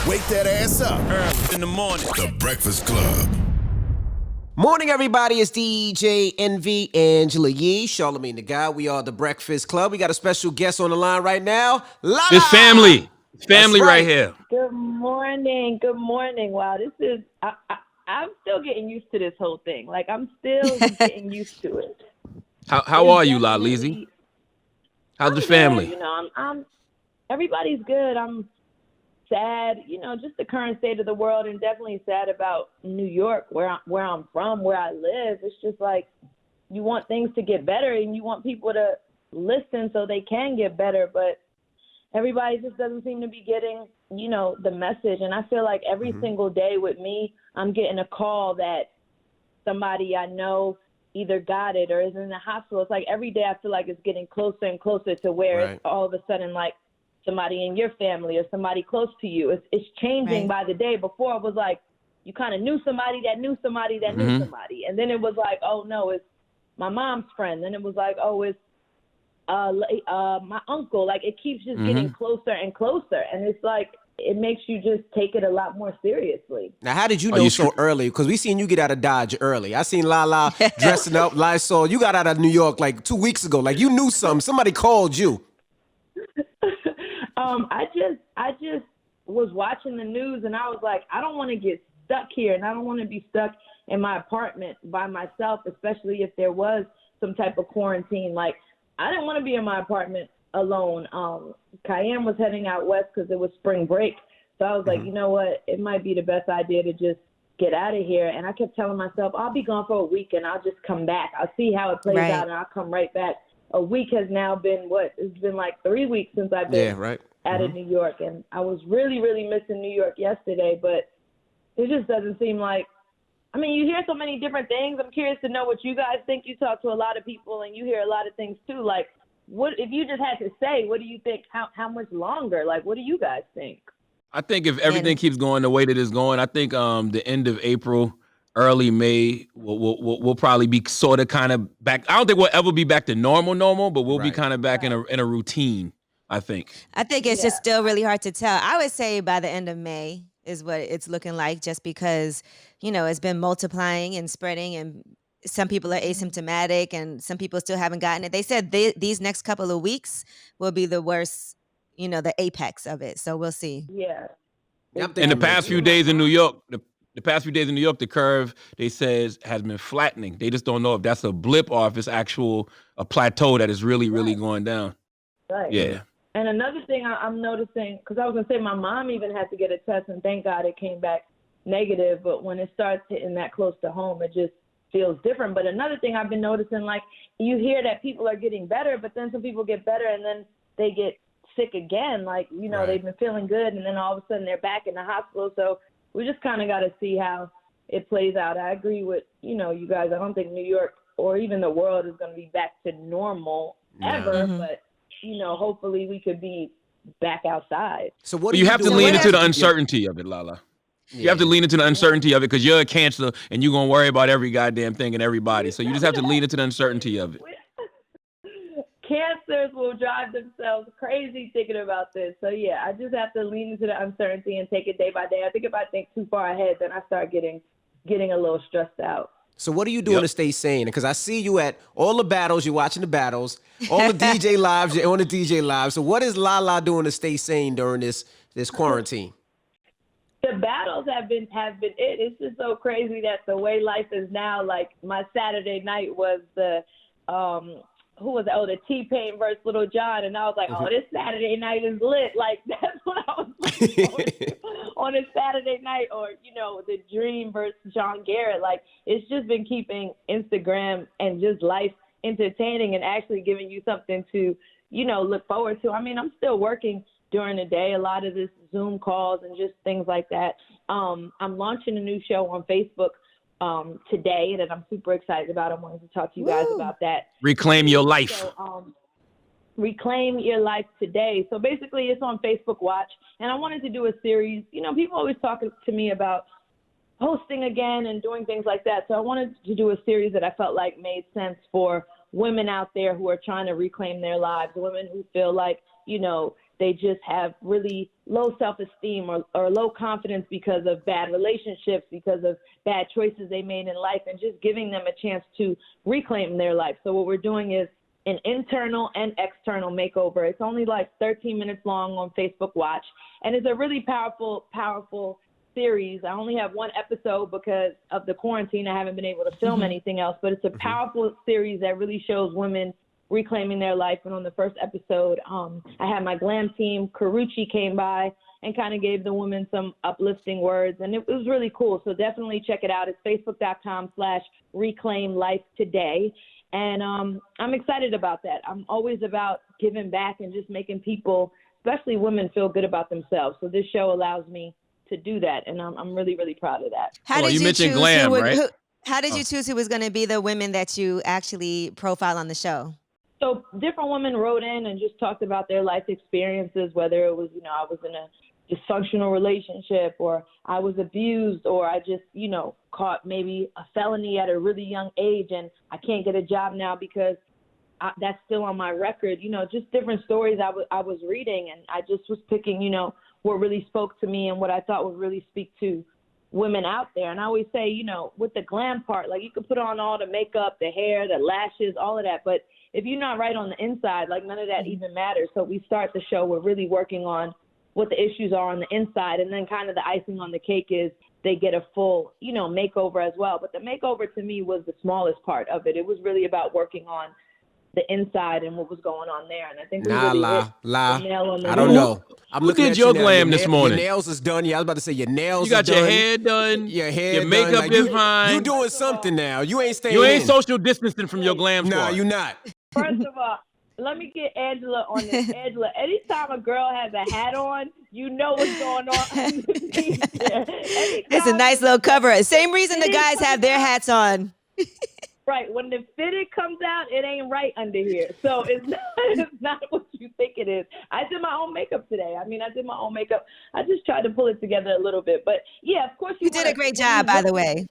Wake that ass up. Early in the morning. The Breakfast Club. Morning, everybody. It's DJ Envy, Angela Yee, Charlamagne the Guy. We are the Breakfast Club. We got a special guest on the line right now, LaLa. It's family. It's family That's right here. Good morning. Good morning. Wow, this is I'm still getting used to this whole thing. Like I'm still getting used to it. How are you, La Lizzie? How's the family? Good. I'm everybody's good. I'm sad, just the current state of the world, and definitely sad about New York, where I'm from, where I live. It's just like you want things to get better, and you want people to listen so they can get better, but everybody just doesn't seem to be getting, the message. And I feel like every single day with me, I'm getting a call that somebody I know either got it or is in the hospital. It's like every day I feel like it's getting closer and closer to where it's all of a sudden like somebody in your family or somebody close to you. It's changing by the day. Before it was like you kind of knew somebody that knew somebody that knew somebody. And then it was like, oh, no, it's my mom's friend. Then it was like, oh, it's my uncle. Like it keeps just getting closer and closer. And it's like it makes you just take it a lot more seriously. Now, how did you know so early? Because we seen you get out of Dodge early. I seen LaLa dressing up, Lysol. You got out of New York like 2 weeks ago. Like you knew something. Somebody called you. I just was watching the news and I was like, I don't want to get stuck here, and I don't want to be stuck in my apartment by myself, especially if there was some type of quarantine. Like I didn't want to be in my apartment alone. Cayenne was heading out west because it was spring break. So I was like, you know what? It might be the best idea to just get out of here. And I kept telling myself, I'll be gone for a week and I'll just come back. I'll see how it plays out and I'll come right back. A week has now been it's been like 3 weeks since I've been out of New York. And I was really, really missing New York yesterday, but it just doesn't seem like, you hear so many different things. I'm curious to know what you guys think. You talk to a lot of people and you hear a lot of things too. Like, what if you just had to say, what do you think? How much longer? Like, what do you guys think? I think if everything keeps going the way that it's going, I think the end of April, early May, we'll probably be sort of kind of back. I don't think we'll ever be back to normal, but we'll be kind of back in a routine, I think. I think it's just still really hard to tell. I would say by the end of May is what it's looking like, just because, it's been multiplying and spreading, and some people are asymptomatic and some people still haven't gotten it. They said these next couple of weeks will be the worst, the apex of it. So we'll see. Yeah. In the past few days in New York, the curve, they says, has been flattening. They just don't know if that's a blip or if it's a plateau that is really, really going down. Right. Yeah. And another thing I'm noticing, because I was going to say my mom even had to get a test, and thank God it came back negative. But when it starts hitting that close to home, it just feels different. But another thing I've been noticing, like you hear that people are getting better, but then some people get better and then they get sick again. Like, they've been feeling good and then all of a sudden they're back in the hospital. So we just kind of got to see how it plays out. I agree with, you guys. I don't think New York or even the world is going to be back to normal ever. But, hopefully we could be back outside. So what you have to lean into the uncertainty of it, LaLa. You have to lean into the uncertainty of it because you're a Cancer and you're going to worry about every goddamn thing and everybody. So you just have to lean into the uncertainty of it. Cancers will drive themselves crazy thinking about this. So, yeah, I just have to lean into the uncertainty and take it day by day. I think if I think too far ahead, then I start getting a little stressed out. So what are you doing to stay sane? Because I see you at all the battles. You're watching the battles. All the DJ lives. You're on the DJ live. So what is LaLa doing to stay sane during this quarantine? The battles have been it. It's just so crazy that the way life is now. Like my Saturday night was the the T-Pain versus Little John, and I was like, oh, this Saturday night is lit. Like that's what I was looking forward to on a Saturday night, or the Dream versus John Garrett. Like it's just been keeping Instagram and just life entertaining and actually giving you something to look forward to. I'm still working during the day, a lot of this Zoom calls and just things like that. I'm launching a new show on Facebook today that I'm super excited about. I wanted to talk to you guys about that. Reclaim Your Life. So, Reclaim Your Life Today. So basically it's on Facebook Watch, and I wanted to do a series. People always talk to me about hosting again and doing things like that. So I wanted to do a series that I felt like made sense for women out there who are trying to reclaim their lives, women who feel like, they just have really low self-esteem or low confidence because of bad relationships, because of bad choices they made in life, and just giving them a chance to reclaim their life. So what we're doing is an internal and external makeover. It's only like 13 minutes long on Facebook Watch, and it's a really powerful series. I only have one episode because of the quarantine. I haven't been able to film anything else, but it's a powerful series that really shows women reclaiming their life. And on the first episode, I had my glam team, Karuchi, came by and kind of gave the women some uplifting words, and it was really cool. So definitely check it out. It's facebook.com/reclaimlifetoday. And I'm excited about that. I'm always about giving back and just making people, especially women, feel good about themselves. So this show allows me to do that, and I'm really, really proud of that. How did you mentioned choose glam, right? How did you choose who was going to be the women that you actually profile on the show? So different women wrote in and just talked about their life experiences, whether it was, I was in a dysfunctional relationship, or I was abused, or I just, caught maybe a felony at a really young age and I can't get a job now because that's still on my record. Just different stories I was reading, and I just was picking, what really spoke to me and what I thought would really speak to women out there. And I always say, with the glam part, like, you could put on all the makeup, the hair, the lashes, all of that, but if you're not right on the inside, like, none of that even matters. So we start the show, we're really working on what the issues are on the inside, and then kind of the icing on the cake is they get a full, makeover as well. But the makeover to me was the smallest part of it. It was really about working on the inside and what was going on there. And I think we really hit the nail on the I don't know. I'm Who looking did at your you now. glam this morning? Your nails is done. Yeah, I was about to say your nails. You got is your done. hair done. Your hair Your makeup done. Like, is fine. You doing something now. You ain't staying. You ain't in. social distancing from your glam squad. Nah, you not. First of all, let me get Angela on this. Angela, anytime a girl has a hat on, you know what's going on underneath there. It's a nice little cover. Same reason the guys have their hats on. Right. When the fitted comes out, it ain't right under here. So it's not what you think it is. I did my own makeup today. I did my own makeup. I just tried to pull it together a little bit. But, yeah, of course You did a great job, by the way.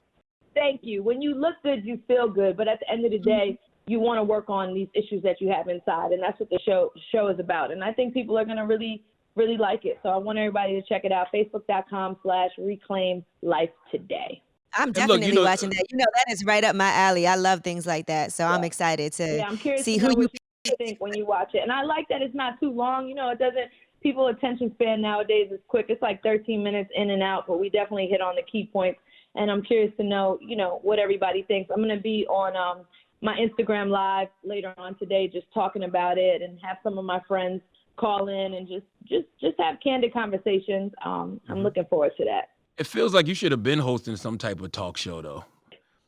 Thank you. When you look good, you feel good. But at the end of the day, you want to work on these issues that you have inside. And that's what the show is about. And I think people are going to really, really like it. So I want everybody to check it out. Facebook.com/reclaimlifetoday. I'm definitely watching that. That is right up my alley. I love things like that. So I'm excited to I'm curious see to know who you what you think when you watch it. And I like that it's not too long. It doesn't, people's attention span nowadays is quick. It's like 13 minutes in and out, but we definitely hit on the key points. And I'm curious to know, what everybody thinks. I'm going to be on my Instagram Live later on today, just talking about it, and have some of my friends call in and just have candid conversations. I'm looking forward to that. It feels like you should have been hosting some type of talk show, though.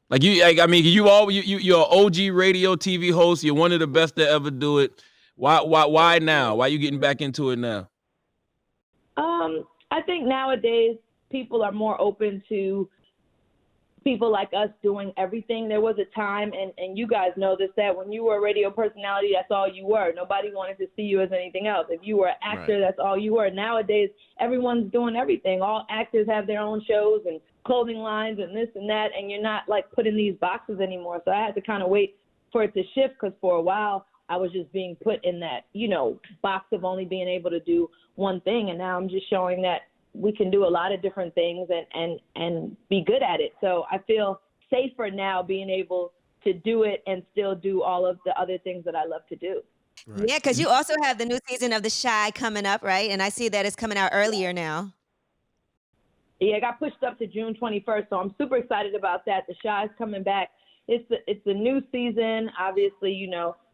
Like, you're an OG radio TV host. You're one of the best to ever do it. Why now? Why are you getting back into it now? I think nowadays people are more open to people like us doing everything. There was a time, and you guys know this, that when you were a radio personality, that's all you were. Nobody wanted to see you as anything else. If you were an actor, That's all you were. Nowadays, everyone's doing everything. All actors have their own shows and clothing lines and this and that, and you're not like put in these boxes anymore. So I had to kind of wait for it to shift, because for a while I was just being put in that, box of only being able to do one thing. And now I'm just showing that we can do a lot of different things and be good at it. So I feel safer now being able to do it and still do all of the other things that I love to do. Right. Yeah, because you also have the new season of The Chi coming up, right? And I see that it's coming out earlier now. Yeah, it got pushed up to June 21st, so I'm super excited about that. The Chi is coming back. It's a new season, obviously,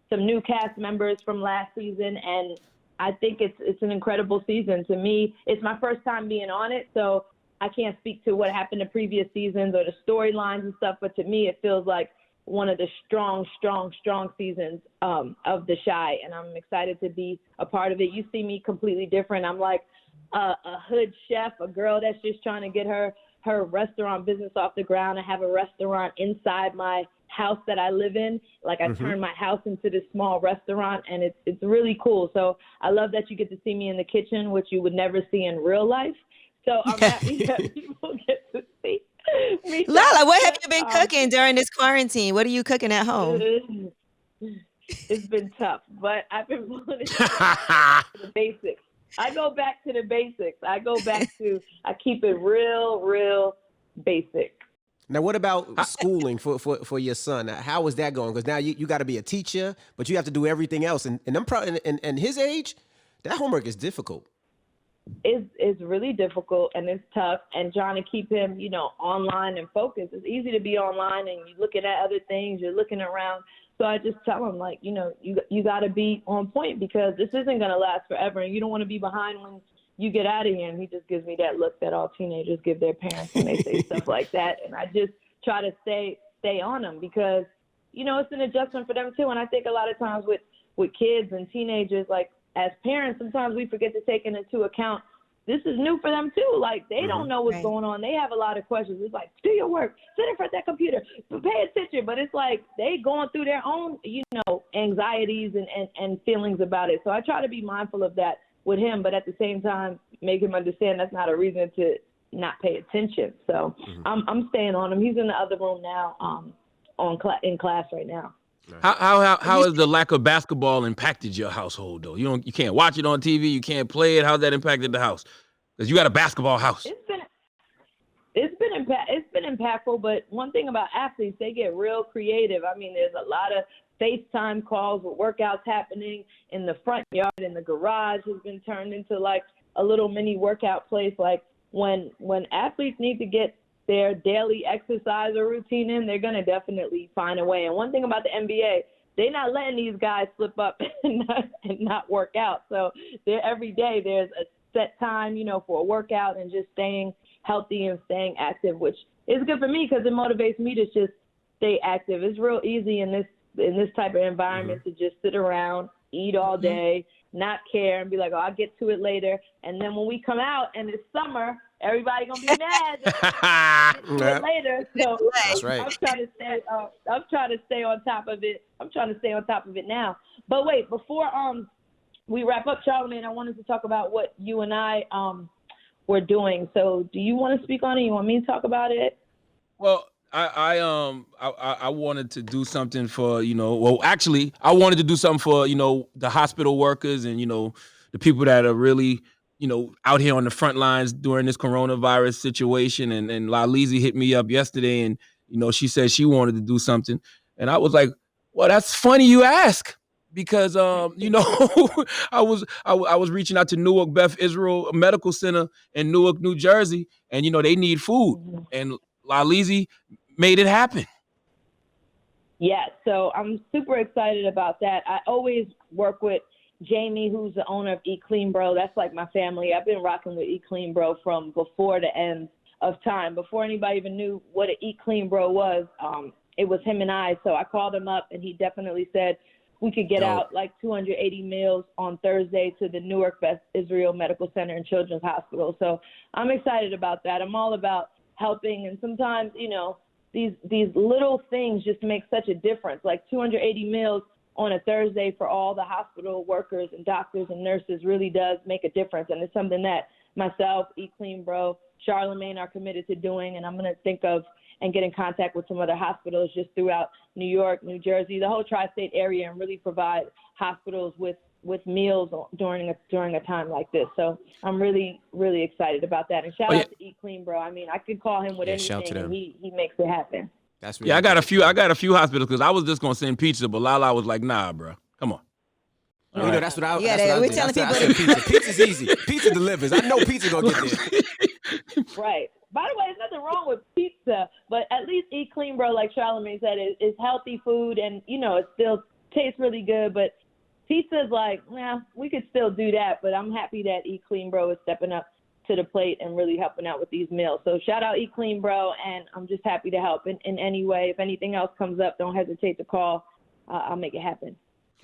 some new cast members from last season, and I think it's an incredible season. To me, it's my first time being on it, so I can't speak to what happened in previous seasons or the storylines and stuff, but to me, it feels like one of the strong seasons of The Chi, and I'm excited to be a part of it. You see me completely different. I'm like a hood chef, a girl that's just trying to get her restaurant business off the ground. I have a restaurant inside my house that I live in. Like, I turned my house into this small restaurant, and it's really cool. So I love that you get to see me in the kitchen, which you would never see in real life. So I'm happy that people get to see me. LaLa, what have you been cooking during this quarantine? What are you cooking at home? It's been tough, but I've been pulling it the basics. I go back to the basics. I keep it real basic. Now, what about schooling for your son? How is that going? Because now you got to be a teacher, but you have to do everything else. And and his age, that homework is difficult. It's really difficult and it's tough. And trying to keep him, online and focused. It's easy to be online and you're looking at other things. You're looking around. So I just tell him, like, you got to be on point because this isn't going to last forever. And you don't want to be behind when you get out of here. And he just gives me that look that all teenagers give their parents when they say stuff like that. And I just try to stay on them because, it's an adjustment for them too. And I think a lot of times with kids and teenagers, like as parents, sometimes we forget to take into account this is new for them too. Like they don't know what's going on. They have a lot of questions. It's like, do your work, sit in front of that computer, pay attention. But it's like they going through their own, anxieties and feelings about it. So I try to be mindful of that with him, but at the same time, make him understand that's not a reason to not pay attention. So I'm staying on him. He's in the other room now, in class right now. How has the lack of basketball impacted your household though? You can't watch it on TV, you can't play it. How's that impacted the house? Because you got a basketball house. It's been impactful, but one thing about athletes, they get real creative. I mean, there's a lot of FaceTime calls with workouts happening in the front yard, and the garage has been turned into like a little mini workout place. Like when athletes need to get their daily exercise or routine in, they're going to definitely find a way. And one thing about the NBA, they're not letting these guys slip up and not work out. So every day there's a set time, for a workout and just staying healthy and staying active, which is good for me because it motivates me to just stay active. It's real easy in this type of environment to just sit around, eat all day, not care, and be like, oh, I'll get to it later. And then when we come out and it's summer, everybody gonna be mad later. So that's right. I'm trying to stay on top of it. I'm trying to stay on top of it now. But wait, before we wrap up, Charlamagne, I wanted to talk about what you and I were doing. So do you want to speak on it? You want me to talk about it? Well, I wanted to do something for, actually I wanted to do something for, the hospital workers and, the people that are really, out here on the front lines during this coronavirus situation. And LaLa hit me up yesterday and, she said she wanted to do something. And I was like, well, that's funny you ask. Because I was reaching out to Newark Beth Israel Medical Center in Newark, New Jersey, and they need food, and LaLa made it happen. Yeah, so I'm super excited about that. I always work with Jamie, who's the owner of Eat Clean Bro. That's like my family. I've been rocking with Eat Clean Bro from before the end of time. Before anybody even knew what an Eat Clean Bro was, it was him and I. So I called him up, and he definitely said we could get out like 280 meals on Thursday to the Newark Beth Israel Medical Center and Children's Hospital. So I'm excited about that. I'm all about helping, and sometimes, these little things just make such a difference. Like 280 meals on a Thursday for all the hospital workers and doctors and nurses really does make a difference. And it's something that myself, Eat Clean Bro, Charlamagne are committed to doing. And I'm going to think of and get in contact with some other hospitals just throughout New York, New Jersey, the whole tri-state area, and really provide hospitals with meals during a time like this. So I'm really, really excited about that. And shout out to Eat Clean Bro. I mean, I could call him with anything, and he makes it happen. That's really I got a few hospitals because I was just gonna send pizza, but LaLa was like, nah, bro, come on. That's what I we're did. telling I said pizza. Pizza's easy. Pizza delivers. I know pizza gonna get there. Right. By the way, there's nothing wrong with pizza, but at least Eat Clean Bro, like Charlamagne said, is healthy food, and it still tastes really good. But pizza's like, we could still do that. But I'm happy that Eat Clean Bro is stepping up to the plate and really helping out with these meals. So shout out Eat Clean Bro, and I'm just happy to help in any way. If anything else comes up, don't hesitate to call. I'll make it happen.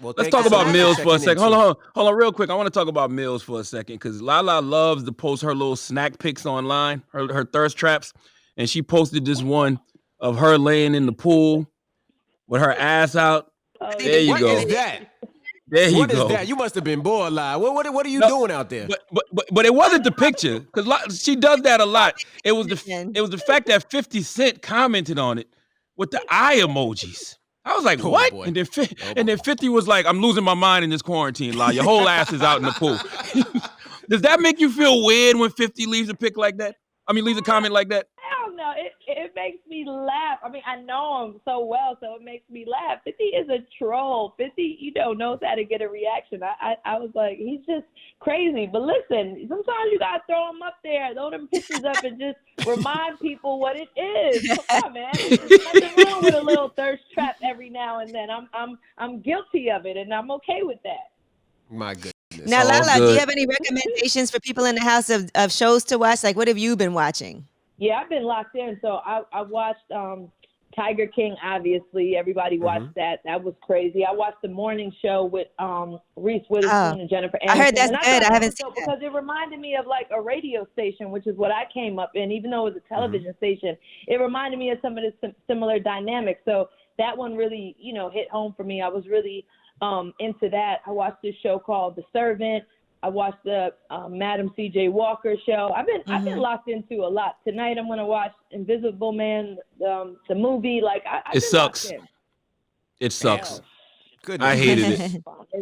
Well, let's talk about meals for a second. Hold on real quick. I want to talk about meals for a second because LaLa loves to post her little snack pics online, her thirst traps. And she posted this one of her laying in the pool with her ass out. Oh, there you go. What is that? There you What go. is that? You must have been bored, LaLa. What are you doing out there? But it wasn't the picture because she does that a lot. It was the fact that 50 Cent commented on it with the eye emojis. I was like, what? Boy. And then 50 was like, I'm losing my mind in this quarantine, LaLa. Your whole ass is out in the pool. Does that make you feel weird when 50 leaves a pic like that? I mean, leaves a comment like that? I don't know. It makes me laugh. I mean, I know him so well, so it makes me laugh. 50 is a troll. 50, knows how to get a reaction. I was like, he's just crazy. But listen, sometimes you gotta throw him up there, throw them pictures up, and just remind people what it is. Come on, man. There's nothing wrong with a little thirst trap every now and then. I'm guilty of it, and I'm okay with that. My goodness. Now, all LaLa, do good. you have any recommendations for people in the house of shows to watch? Like, what have you been watching? Yeah, I've been locked in. So I watched Tiger King, obviously. Everybody watched that. That was crazy. I watched the morning show with Reese Witherspoon and Jennifer Aniston. I heard that's And good. I thought haven't that seen was dope that. because it reminded me of like a radio station, which is what I came up in. Even though it was a television station, it reminded me of some of the similar dynamics. So that one really, hit home for me. I was really into that. I watched this show called The Servant. I watched the Madam C.J. Walker show. I've been locked into a lot. Tonight I'm gonna watch Invisible Man, the movie. Like I've It been sucks. locked in. It sucks. Goodness. I hated it.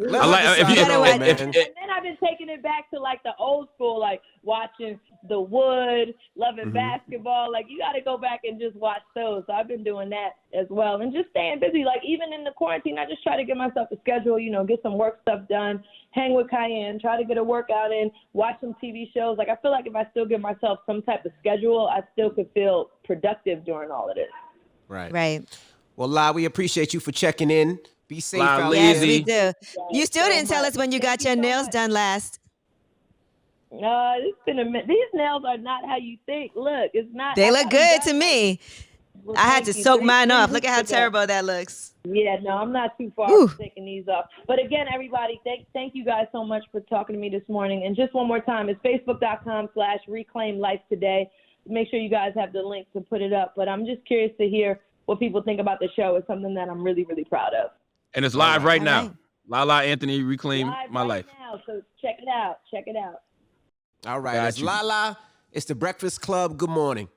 Let I like her if you, decide gotta her watch- own, if, man. if, And then I've been taking it back to like the old school, like watching The Wood, Loving Basketball. Like you got to go back and just watch those. So I've been doing that as well, and just staying busy. Like even in the quarantine, I just try to give myself a schedule. Get some work stuff done, hang with Cayenne, try to get a workout in, watch some TV shows. Like I feel like if I still give myself some type of schedule, I still could feel productive during all of this. Right. Well, La, we appreciate you for checking in. Be safe La, out Yes, there. we Easy. do. You still so didn't tell much. us when you got Thank you your so nails much. done last. It's been a minute. These nails are not how you think. Look, it's not. They I look got good them to done, me. well, I had thank to you. soak Three mine off. Look weeks at how ago. terrible that looks. Yeah, no, I'm not too far Whew. from taking these off. But again, everybody, thank you guys so much for talking to me this morning. And just one more time, it's facebook.com/reclaim life today. Make sure you guys have the link to put it up. But I'm just curious to hear what people think about the show. It's something that I'm really, really proud of. and it's live right All now. right. LaLa Anthony, Reclaim Live My right Life. now, so check it out. Check it out. All right. Got It's you. LaLa. It's the Breakfast Club. Good morning.